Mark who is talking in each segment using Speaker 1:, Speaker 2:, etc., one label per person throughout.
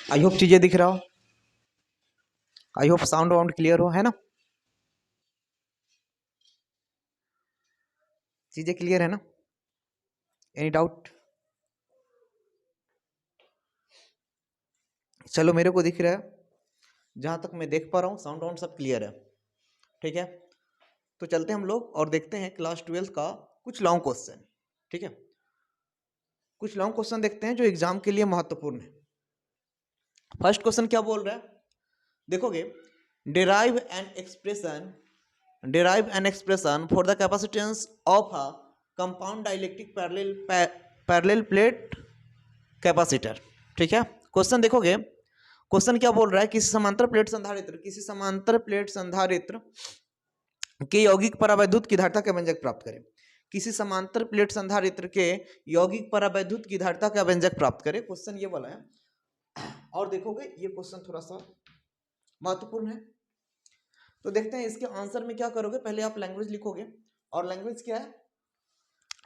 Speaker 1: I hope चीजें दिख रहा हो, I hope sound wound clear हो, है ना? चीजें क्लियर है ना? Any doubt? चलो मेरे को दिख रहा है, जहां तक मैं देख पा रहा हूँ साउंड वाउंड सब क्लियर है। ठीक है, तो चलते हैं हम लोग और देखते हैं क्लास 12 का कुछ लॉन्ग क्वेश्चन। ठीक है, कुछ लॉन्ग क्वेश्चन देखते हैं जो एग्जाम के लिए महत्वपूर्ण है। फर्स्ट क्वेश्चन क्या बोल रहा है, देखोगे, derive an expression derive an expression for the capacitance of a compound dielectric parallel plate capacitor। ठीक है, क्वेश्चन देखोगे, क्वेश्चन क्या बोल रहा है, किसी समांतर प्लेट संधारित्र के यौगिक परावैद्युत की धारिता का व्यंजक प्राप्त करें। किसी समांतर प्लेट संधारित्र के यौगिक परावैद्युत की धारिता का व्यंजक प्राप्त करें, क्वेश्चन ये वाला है। और देखोगे ये क्वेश्चन थोड़ा सा महत्वपूर्ण है, तो देखते हैं इसके आंसर में क्या करोगे। पहले आप लैंग्वेज लिखोगे, और लैंग्वेज क्या है,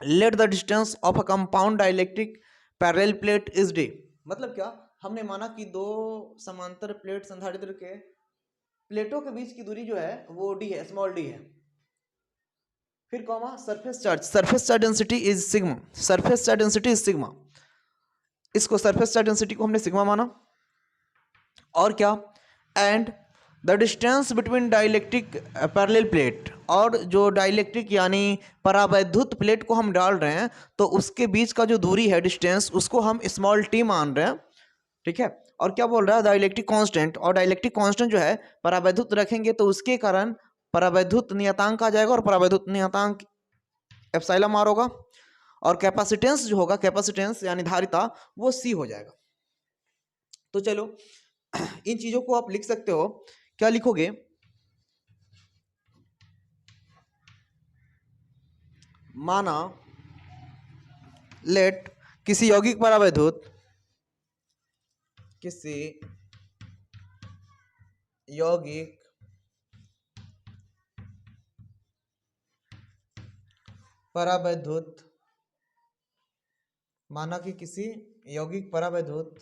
Speaker 1: let the distance of a compound dielectric parallel plate is D. मतलब क्या, हमने माना कि दो समांतर प्लेट संधारित्र के प्लेटों के बीच की दूरी जो है वो डी है, स्मॉल डी है। फिर comma surface charge density is sigma, surface charge density is sigma. इसको सरफेस चार्ज डेंसिटी को हमने सिग्मा माना। और क्या, and the distance between dielectric parallel plate, और जो डाइलेक्ट्रिक यानी परावैद्युत प्लेट को हम डाल रहे हैं तो उसके बीच का जो दूरी है डिस्टेंस, उसको हम स्मॉल टी मान रहे हैं। ठीक है, और क्या बोल रहा है, डाइलेक्ट्रिक कांस्टेंट, और डाइलेक्ट्रिक कांस्टेंट जो है परावैद्युत रखेंगे तो उसके कारण परावैद्युत नियतांक आ जाएगा, और परावैद्युत नियतांक एप्सिलॉन आर होगा, और कैपेसिटेंस जो होगा, कैपेसिटेंस यानी धारिता, वो सी हो जाएगा। तो चलो इन चीजों को आप लिख सकते हो। क्या लिखोगे, माना लेट किसी यौगिक परावैद्युत, किसी यौगिक परावैद्युत, माना कि किसी यौगिक परावैद्युत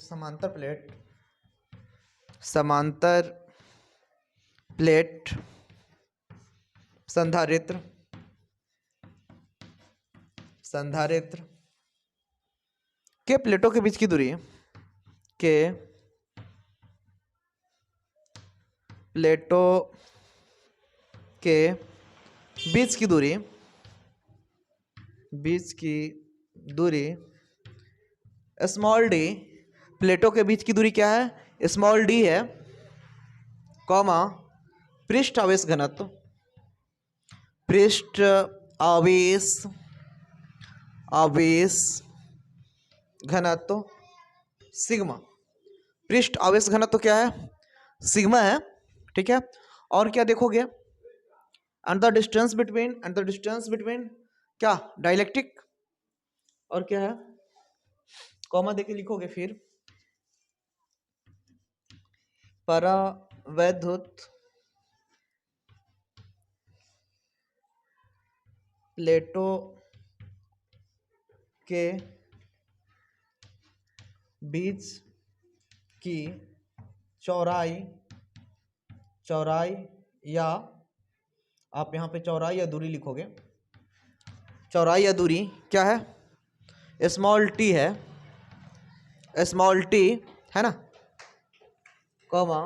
Speaker 1: समांतर प्लेट संधारित्र के प्लेटों के बीच की दूरी, के प्लेटों के बीच की दूरी स्मॉल डी, प्लेटों के बीच की दूरी क्या है, स्मॉल डी है, कॉमा पृष्ठ आवेश घनत्व, पृष्ठ आवेश घनत्व सिग्मा। पृष्ठ आवेश घनत्व क्या है, सिग्मा है। ठीक है, और क्या देखोगे, एंड द डिस्टेंस बिटवीन क्या, डाइलेक्ट्रिक, और क्या है, कॉमा देके लिखोगे, फिर परावैद्युत प्लेटों के बीच की चौड़ाई, या आप यहाँ पे चौड़ाई या दूरी लिखोगे, चौड़ाई या दूरी क्या है, स्मॉल टी है, स्मॉल टी है ना, कॉमा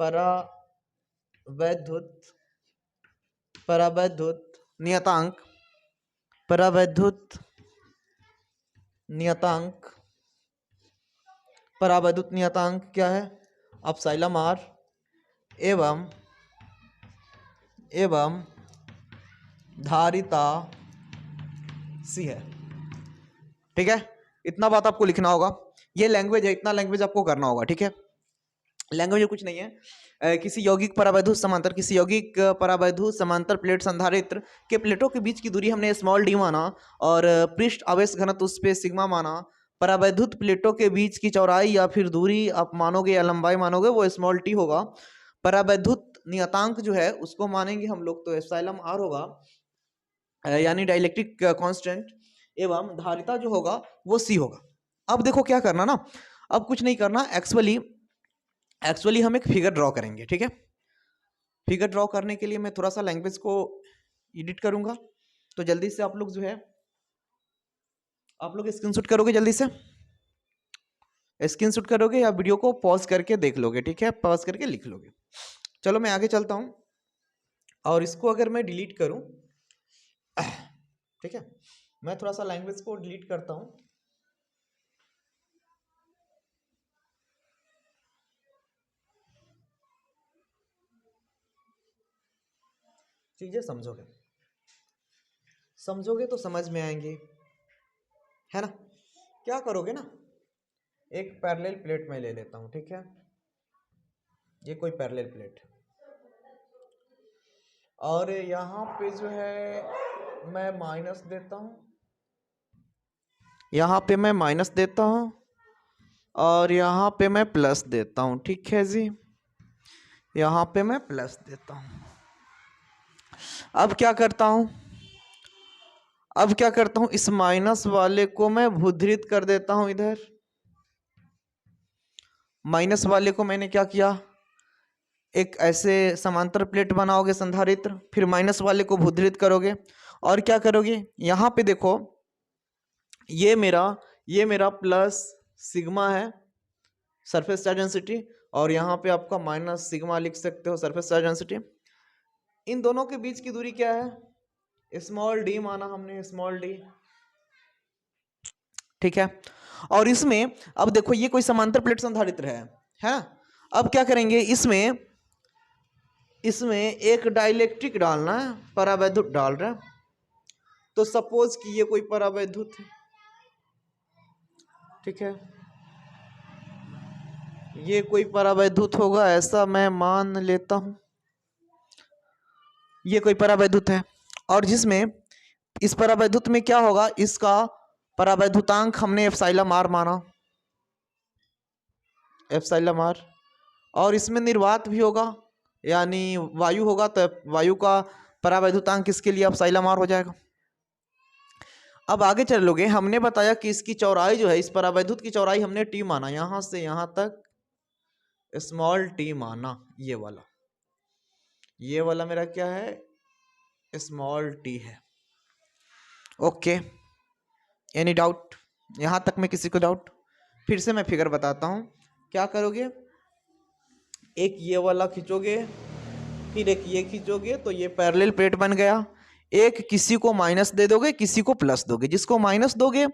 Speaker 1: परावैद्युत नियतांक क्या है, एप्सिलॉन आर, एवं धारिता सी है। ठीक है, इतना बात आपको लिखना होगा। ये लैंग्वेज है, इतना लैंग्वेज आपको करना होगा। ठीक है, लैंग्वेज कुछ नहीं है, किसी यौगिक परावैद्युत समांतर प्लेट संधारित्र के प्लेटों के बीच की दूरी हमने स्मॉल डी माना, और पृष्ठ आवेश घनत्व उस पे सिग्मा माना। परावैद्युत प्लेटों के बीच की चौड़ाई या फिर दूरी आप मानोगे या लंबाई मानोगे, वो स्मॉल टी होगा। परावैद्युत नियतांक जो है उसको मानेंगे हम लोग तो एप्सिलॉन आर होगा, यानी डाइलेक्ट्रिक कांस्टेंट, एवं धारिता जो होगा वो सी होगा। अब देखो क्या करना ना, अब कुछ नहीं करना, एक्चुअली हम एक फिगर ड्रॉ करेंगे, ठीक है। फिगर ड्रॉ करने के लिए मैं थोड़ा सा लैंग्वेज को एडिट करूंगा, तो जल्दी से आप लोग जो है आप लोग स्क्रीनशॉट करोगे, जल्दी से स्क्रीनशॉट करोगे या वीडियो को पॉज करके देख लोगे, ठीक है, पॉज करके लिख लोगे। चलो मैं आगे चलता हूं, और इसको अगर मैं डिलीट करूं, ठीक है, मैं थोड़ा सा लैंग्वेज को डिलीट करता हूं। चीजें समझोगे तो समझ में आएंगे, है ना। क्या करोगे ना, एक पैरेलल प्लेट में ले लेता हूं, ठीक है, ये कोई पैरेलल प्लेट, और यहाँ पे जो है मैं माइनस देता हूं, यहाँ पे मैं माइनस देता हूं, और यहाँ पे मैं प्लस देता हूं, ठीक है जी, यहाँ पे मैं प्लस देता हूं। अब क्या करता हूं, इस माइनस वाले को मैं भूतरित कर देता हूं इधर। माइनस वाले को मैंने क्या किया, एक ऐसे समांतर प्लेट बनाओगे संधारित्र, फिर माइनस वाले को भूतरित करोगे, और क्या करोगे, यहाँ पे देखो ये मेरा प्लस सिग्मा है सरफेस चार्ज डेंसिटी, और यहाँ पे आपका माइनस सिग्मा लिख सकते हो सरफेस चार्ज डेंसिटी। इन दोनों के बीच की दूरी क्या है, स्मॉल डी माना हमने, स्मॉल डी, ठीक है। और इसमें अब देखो ये कोई समांतर प्लेट संधारित्र है ना। अब क्या करेंगे, इसमें एक डाइलेक्ट्रिक डालना है, परावैद्युत डाल रहा है, तो सपोज कि ये कोई परावैद्युत है, ठीक है, ये कोई परावैद्युत होगा ऐसा मैं मान लेता हूं, ये कोई परावैद्युत है, और जिसमें इस परावैद्युत में क्या होगा, इसका परावैद्युतांक हमने एप्सिलॉन आर माना, एप्सिलॉन आर, और इसमें निर्वात भी होगा यानी वायु होगा, तो वायु का परावैद्युतांक किसके लिए एप्सिलॉन आर हो जाएगा। अब आगे चलोगे, हमने बताया कि इसकी चौड़ाई जो है, इस परावैद्युत की चौड़ाई हमने टी माना, यहां से यहां तक स्मॉल टी माना, ये वाला मेरा क्या है, स्मॉल टी है। ओके, एनी डाउट यहां तक में, किसी को डाउट? फिर से मैं फिगर बताता हूं, क्या करोगे, एक ये वाला खींचोगे, फिर एक ये खींचोगे, तो ये पैरेलल प्लेट बन गया। एक किसी को माइनस दे दोगे, किसी को प्लस दोगे, जिसको माइनस दोगे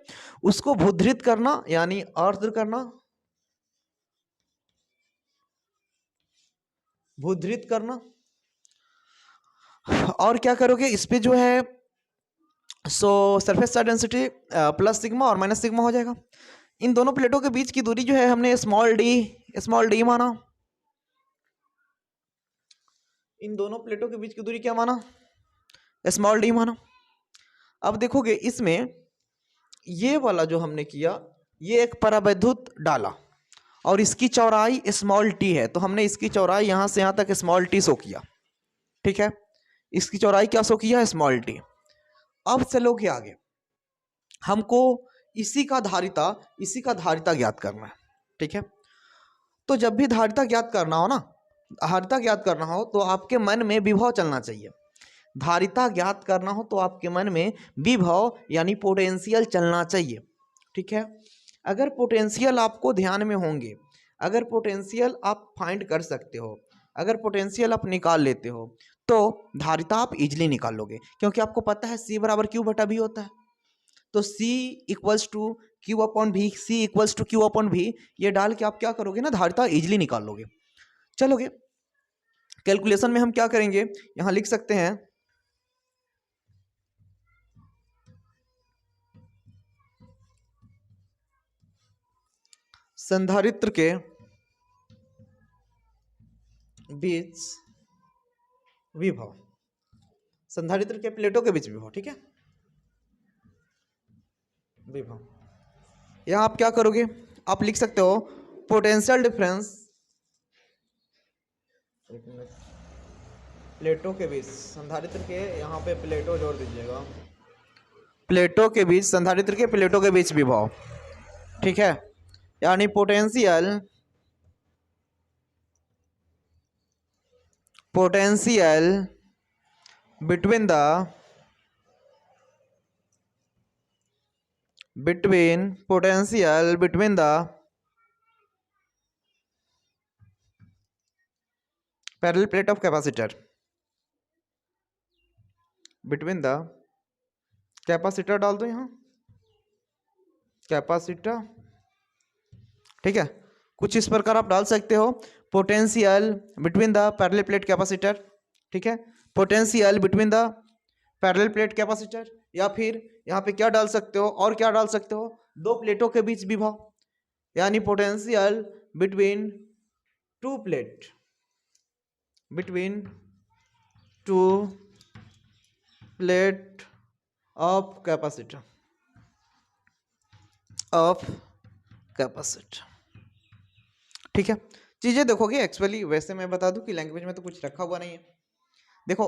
Speaker 1: उसको भूतरित करना यानी अर्ध करना, भूतरित करना, और क्या करोगे, इस पे जो है surface charge density plus sigma और माइनस सिग्मा हो जाएगा। इन दोनों प्लेटों के बीच की दूरी जो है हमने स्मॉल डी माना, इन दोनों प्लेटों के बीच की दूरी क्या माना, स्मॉल डी माना। अब देखोगे इसमें ये वाला जो हमने किया, ये एक परावैद्युत डाला और इसकी चौड़ाई स्मॉल टी है, तो हमने इसकी चौड़ाई यहां से यहां तक स्मॉल टी शो किया, ठीक है, इसकी चौड़ाई क्या शो किया, स्मॉल टी। अब चलोगे आगे, हमको इसी का धारिता ज्ञात करना है, ठीक है। तो जब भी धारिता ज्ञात करना हो ना, धारिता ज्ञात करना हो तो आपके मन में विभव चलना चाहिए। धारिता ज्ञात करना हो तो आपके मन में विभव यानी पोटेंशियल चलना चाहिए, ठीक है। अगर पोटेंशियल आपको ध्यान में होंगे, अगर पोटेंशियल आप फाइंड कर सकते हो, अगर पोटेंशियल आप निकाल लेते हो, तो धारिता आप इजीली निकाल लोगे, क्योंकि आपको पता है C बराबर Q बटा V होता है। तो C equals to Q upon V, C equals to Q upon V, ये डाल के आप क्या करोगे ना, धारिता इजीली निकाल लोगे। चलोगे कैलकुलेशन में हम क्या करेंगे, यहां लिख सकते हैं संधारित्र के बीच विभव, संधारित्र के प्लेटों के बीच विभव, ठीक है, विभव। यहां आप क्या करोगे, आप लिख सकते हो पोटेंशियल डिफरेंस प्लेटों के बीच, संधारित्र के यहाँ पे प्लेटों जोड़ दीजिएगा, प्लेटों के बीच, संधारित्र के प्लेटों के बीच विभव, ठीक है। यानी potential between the parallel plate of capacitor, between the capacitor डाल दो यहाँ, कैपेसिटर, ठीक है, कुछ इस प्रकार आप डाल सकते हो, potential between the parallel plate capacitor, ठीक है, potential between the parallel plate capacitor, या फिर यहाँ पे क्या डाल सकते हो, और क्या डाल सकते हो, दो प्लेटों के बीच विभव, यानी potential between two plate, between two plate of capacitor, ठीक है। चीजें देखोगे एक्चुअली, वैसे मैं बता दूं कि लैंग्वेज में तो कुछ रखा हुआ नहीं है। देखो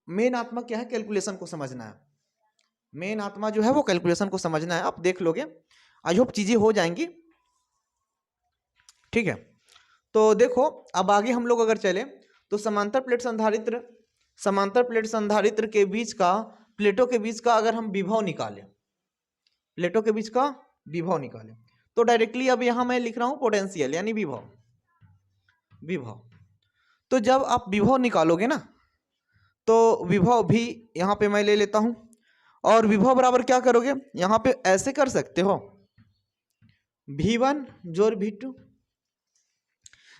Speaker 1: मेन आत्मा क्या है, कैलकुलेशन को समझना है, मेन आत्मा जो है वो कैलकुलेशन को समझना है। आप देख लोगे, आई होप चीजें हो जाएंगी, ठीक है। तो देखो अब आगे हम लोग अगर चले तो समांतर प्लेट संधारित्र के बीच का, प्लेटों के बीच का अगर हम विभव निकालें, प्लेटों के बीच का विभव निकालें, तो डायरेक्टली अब यहां मैं लिख रहा हूं पोटेंशियल यानी विभव। तो जब आप विभव निकालोगे ना, तो विभव भी यहां पे मैं ले लेता हूं, और विभव बराबर क्या करोगे, यहां पे ऐसे कर सकते हो, V1 जोड़ V2।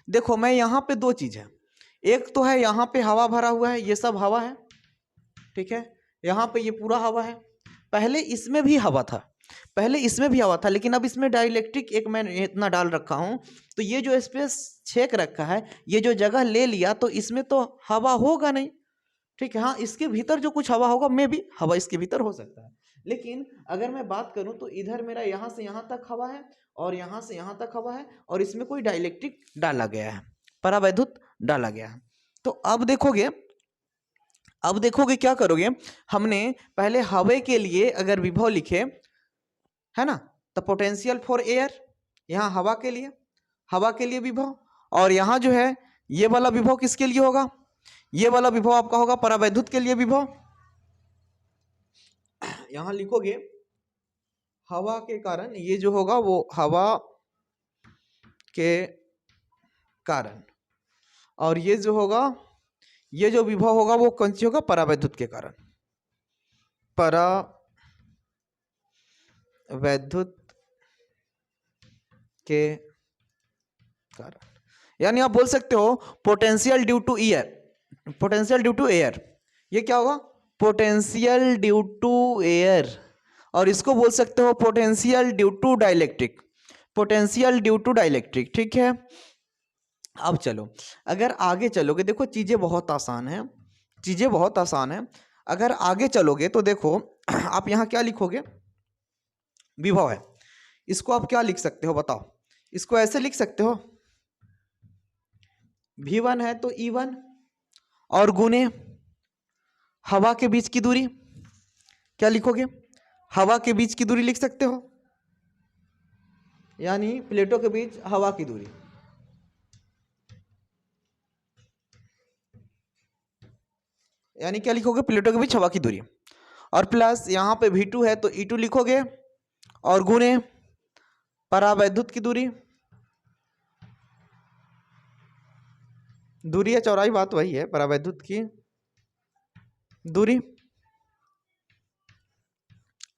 Speaker 1: देखो मैं यहां पे दो चीज है, एक तो है यहां पे हवा भरा हुआ है, ये सब हवा है, ठीक है, यहां पे ये पूरा हवा है, पहले इसमें भी हवा था, लेकिन अब इसमें डाइलेक्ट्रिक एक मैं इतना डाल रखा हूं, तो ये जो स्पेस छेक रखा है, ये जो जगह ले लिया, तो इसमें तो हवा होगा नहीं, ठीक है। हाँ इसके भीतर जो कुछ हवा होगा, में भी हवा इसके भीतर हो सकता है, लेकिन अगर मैं बात करूं तो इधर मेरा यहां से यहां तक हवा है, और यहां से यहां तक हवा है, और इसमें कोई डाइलेक्ट्रिक डाला गया है, परावैद्युत डाला गया है। तो अब देखोगे क्या करोगे, हमने पहले हवा के लिए अगर विभव लिखे है ना, तो पोटेंशियल फॉर एयर, यहाँ हवा के लिए विभव, और यहाँ जो है ये वाला विभव किसके लिए होगा, ये वाला विभव आपका होगा परावैद्युत के लिए विभव। यहां लिखोगे हवा के कारण, ये जो होगा वो हवा के कारण, और ये जो होगा, ये जो विभव होगा वो कौन सी होगा, परावैद्युत के कारण, परावैद्युत के कारण, यानी आप बोल सकते हो पोटेंशियल ड्यू टू एयर, ये क्या होगा, पोटेंशियल ड्यू टू एयर, और इसको बोल सकते हो पोटेंशियल ड्यू टू डाइलेक्ट्रिक, ठीक है। अब चलो अगर आगे चलोगे, देखो चीजें बहुत आसान है, अगर आगे चलोगे तो देखो आप यहां क्या लिखोगे, विभव है, इसको आप क्या लिख सकते हो बताओ, इसको ऐसे लिख सकते हो, V1 है तो E1 और गुने हवा के बीच की दूरी, क्या लिखोगे, हवा के बीच की दूरी लिख सकते हो, यानी प्लेटों के बीच हवा की दूरी, यानी क्या लिखोगे, प्लेटों के बीच हवा की दूरी, और प्लस यहां पे V2 है तो E2 लिखोगे, और गुने परावैद्युत की दूरी या चौड़ाई, बात वही है, परावैद्युत की दूरी,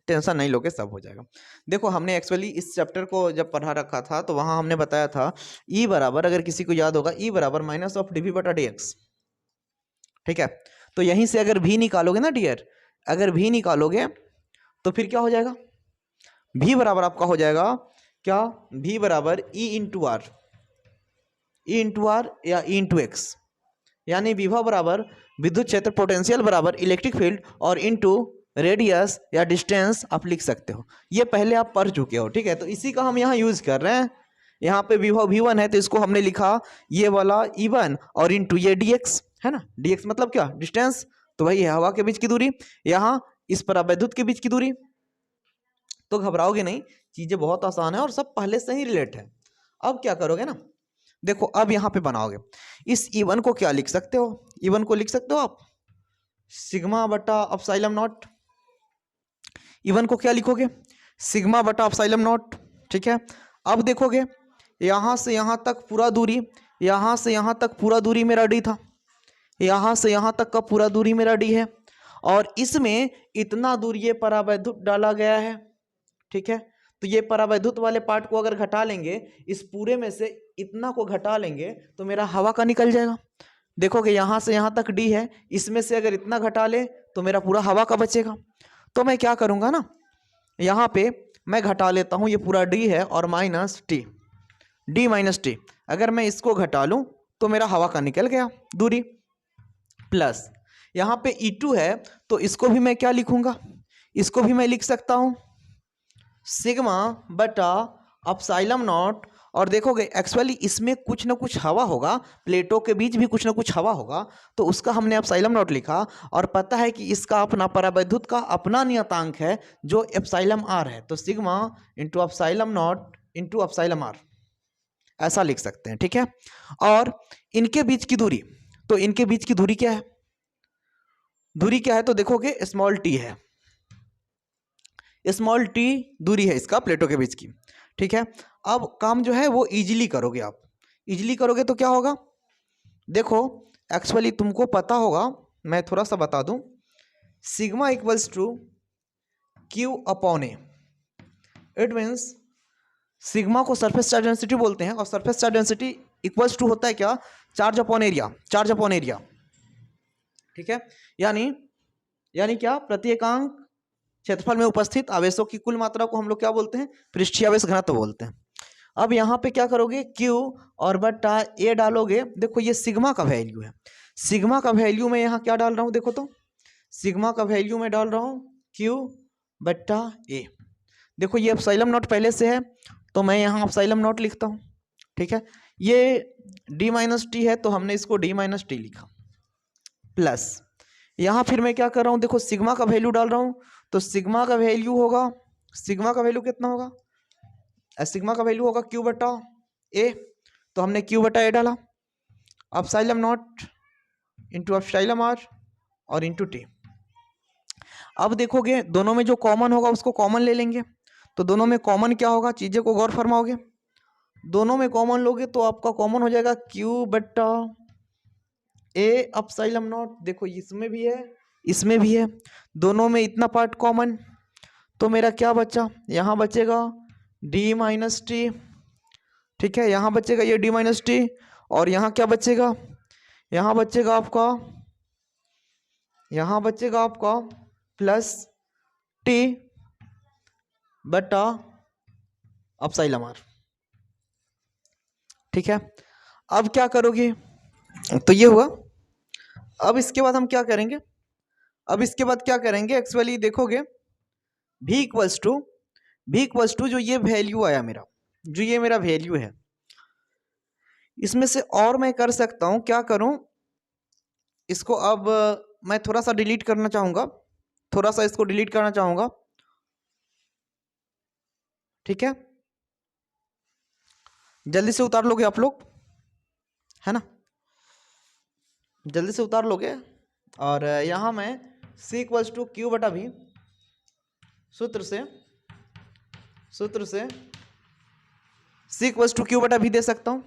Speaker 1: टेंशन नहीं लोगे, सब हो जाएगा। देखो हमने एक्चुअली इस चैप्टर को जब पढ़ा रखा था तो वहां हमने बताया था E बराबर, अगर किसी को याद होगा, E बराबर माइनस ऑफ dV बटा dx, ठीक है। तो यहीं से अगर V निकालोगे ना डियर, अगर V निकालोगे तो फिर क्या हो जाएगा, V बराबर आपका हो जाएगा क्या, V बराबर E इंटू आर, या E इंटू एक्स, यानी विभव बराबर विद्युत क्षेत्र, पोटेंशियल बराबर इलेक्ट्रिक फील्ड, और इनटू रेडियस या डिस्टेंस आप लिख सकते हो। ये पहले आप पढ़ चुके हो, ठीक है, तो इसी का हम यहाँ यूज कर रहे हैं। यहाँ पे विभव V1 है तो इसको हमने लिखा ये वाला E1 और इनटू ये dx है ना, dx मतलब क्या, डिस्टेंस, तो वही है हवा के बीच की दूरी, यहाँ इस परावैद्युत के बीच की दूरी। तो घबराओगे नहीं, चीजें बहुत आसान है और सब पहले से ही रिलेट है, अब क्या करोगे ना, देखो अब यहाँ पे बनाओगे, इस E1 को क्या लिख सकते हो, E1 को लिख सकते हो आप सिग्मा बटा एप्सिलॉन नॉट। E1 को क्या लिखोगे, सिग्मा बटा एप्सिलॉन नॉट। ठीक है, अब देखोगे यहाँ से यहाँ तक पूरा दूरी, यहाँ से यहाँ तक पूरा दूरी मेरा d था, यहाँ से यहाँ तक का पूरा दूरी मेरा d है, और इसमें इतना दूर ये परावैद्युत डाला गया है। ठीक है, तो ये परावैद्युत वाले पार्ट को अगर घटा लेंगे, इस पूरे में से इतना को घटा लेंगे तो मेरा हवा का निकल जाएगा। देखोगे यहाँ से यहाँ तक d है, इसमें से अगर इतना घटा ले तो मेरा पूरा हवा का बचेगा। तो मैं क्या करूँगा ना, यहाँ पे मैं घटा लेता हूँ, ये पूरा d है और minus T, d minus T, अगर मैं इसको घटा लूँ तो मेरा हवा का निकल गया दूरी, प्लस यहाँ पे E2 है तो इसको भी मैं क्या लिखूँगा, इसको भी मैं लिख सकता हूँ सिग्मा बटा एप्सिलॉन नॉट। और देखोगे एक्चुअली इसमें कुछ ना कुछ हवा होगा, प्लेटों के बीच भी कुछ ना कुछ हवा होगा, तो उसका हमने एप्सिलॉन नॉट लिखा, और पता है कि इसका अपना परावैद्युत का अपना नियतांक है जो एप्सिलॉन आर है, तो sigma into epsilon not into epsilon R ऐसा लिख सकते हैं। ठीक है, और इनके बीच की दूरी, तो इनके बीच की दूरी क्या है, दूरी क्या है, तो देखोगे स्मॉल टी है, स्मॉल टी दूरी है इसका प्लेटों के बीच की। ठीक है, अब काम जो है वो इजीली करोगे, आप इजीली करोगे तो क्या होगा, देखो एक्चुअली तुमको पता होगा, मैं थोड़ा सा बता दूं, sigma equals to Q upon A, it means sigma को सरफेस चार्ज डेंसिटी बोलते हैं, और surface charge density equals to होता है क्या, charge upon area, charge upon area. ठीक है, यानी क्या, प्रत्येकांक क्षेत्रफल में उपस्थित आवेशों की कुल मात्रा को हम लोग क्या बोलते हैं, पृष्ठीय आवेश घनत्व बोलते हैं। अब यहाँ पे क्या करोगे, Q और बटा A डालोगे, देखो ये सिग्मा का वैल्यू है, सिग्मा का वैल्यू मैं यहाँ क्या डाल रहा हूँ, देखो तो सिग्मा का वैल्यू मैं डाल रहा हूँ Q बटा A। देखो ये एप्सिलॉन नॉट पहले से है तो मैं यहाँ एप्सिलॉन नॉट लिखता हूँ। ठीक है, ये d माइनस टी है तो हमने इसको d माइनस टी लिखा, प्लस यहाँ फिर मैं क्या कर रहा हूँ, देखो सिग्मा का वैल्यू डाल रहा हूँ, तो सिग्मा का वैल्यू होगा, सिग्मा का वैल्यू कितना होगा, सिग्मा का वैल्यू होगा Q बटा A, तो हमने Q बटा A डाला, epsilon not into epsilon R और इंटू टी। अब देखोगे दोनों में जो कॉमन होगा उसको कॉमन ले लेंगे, तो दोनों में कॉमन क्या होगा, चीज़ें को गौर फरमाओगे, दोनों में कॉमन लोगे तो आपका कॉमन हो जाएगा Q बटा A एप्सिलॉन नॉट। देखो इसमें भी है इसमें भी है, दोनों में इतना पार्ट कॉमन, तो मेरा क्या बचा, यहाँ बचेगा d माइनस टी। ठीक है, यहाँ बचेगा ये d माइनस टी, और यहाँ क्या बचेगा, यहाँ बचेगा आपका प्लस टी बटा एप्सिलॉन आर। ठीक है, अब क्या करोगे, तो ये हुआ। अब इसके बाद हम क्या करेंगे, एक्चुअली देखोगे v इक्वल्स टू जो ये वैल्यू आया मेरा, जो ये मेरा वैल्यू है, इसमें से और मैं कर सकता हूं, क्या करूं, इसको अब मैं थोड़ा सा डिलीट करना चाहूंगा, थोड़ा सा इसको डिलीट करना चाहूंगा। ठीक है, जल्दी से उतार लोगे आप लोग, है ना, जल्दी से उतार लोगे। और यहाँ मैं c इक्वल्स टू क्यू बटा भी सूत्र से c इक्वल्स टू क्यू बटा भी दे सकता हूँ,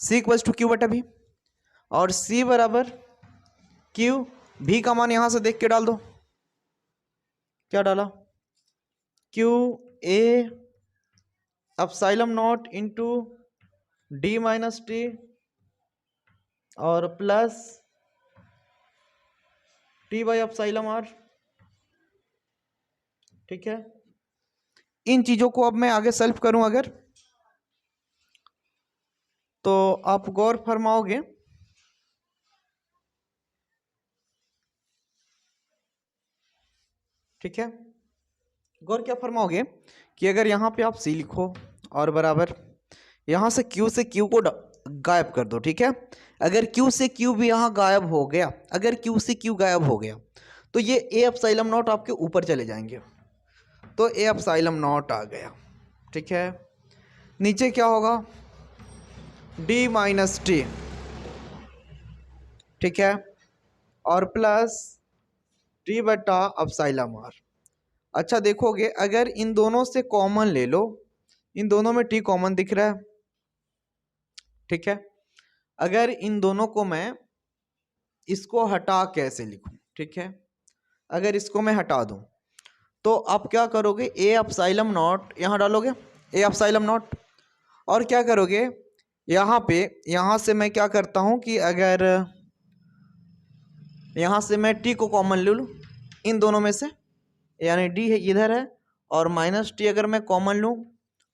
Speaker 1: c इक्वल्स टू क्यू बटा भी, और c बराबर q, भी का मान यहाँ से देख के डाल दो, क्या डाला, q a epsilon not into d minus T और plus T by epsilon R. ठीक है, इन चीजों को अब मैं आगे सॉल्व करूं अगर, तो आप गौर फरमाओगे, ठीक है, गौर क्या फरमाओगे कि अगर यहाँ पे आप c लिखो और बराबर यहाँ से q को गायब कर दो। ठीक है, अगर q से q भी यहाँ गायब हो गया, अगर q से q गायब हो गया तो ये a एप्सिलॉन नॉट आपके ऊपर चले जाएंगे, तो a एप्सिलॉन नॉट आ गया। ठीक है, नीचे क्या होगा, डी माइनस टी, ठीक है, और प्लस टी बटा अपसाइलम आर। अच्छा देखोगे अगर इन दोनों से कॉमन ले लो, इन दोनों में टी कॉमन दिख रहा है, ठीक है, अगर इन दोनों को मैं इसको हटा कैसे लिखूं, ठीक है, अगर इसको मैं हटा दूं तो आप क्या करोगे, ए अपसाइलम नॉट यहाँ डालोगे, ए अपसाइलम नॉट, और क्या करोगे यहाँ पे, यहाँ से मैं क्या करता हूँ कि अगर यहाँ से मैं टी को कॉमन ले लूँ इन दोनों में से, यानी डी है इधर है और माइनस टी अगर मैं कॉमन लूँ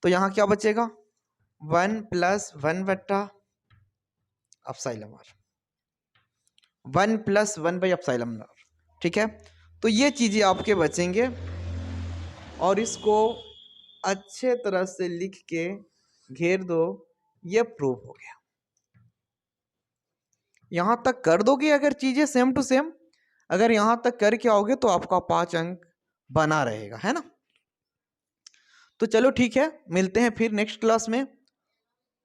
Speaker 1: तो यहाँ क्या बचेगा, 1 + 1 बटा अपसाइलम आर, 1 + 1/ε, ठीक है। तो ये चीज़ें आपके बचेंगे और इसको अच्छे तरह से लिख के घेर दो, ये प्रूव हो गया। यहाँ तक कर दोगे अगर चीज़ें सेम टू सेम, अगर यहाँ तक करके आओगे तो आपका 5 अंक बना रहेगा, है ना। तो चलो ठीक है, मिलते हैं फिर नेक्स्ट क्लास में,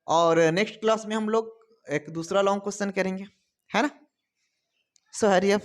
Speaker 1: और नेक्स्ट क्लास में हम लोग एक दूसरा लॉन्ग क्वेश्चन करेंगे, है ना। सो हरी अप।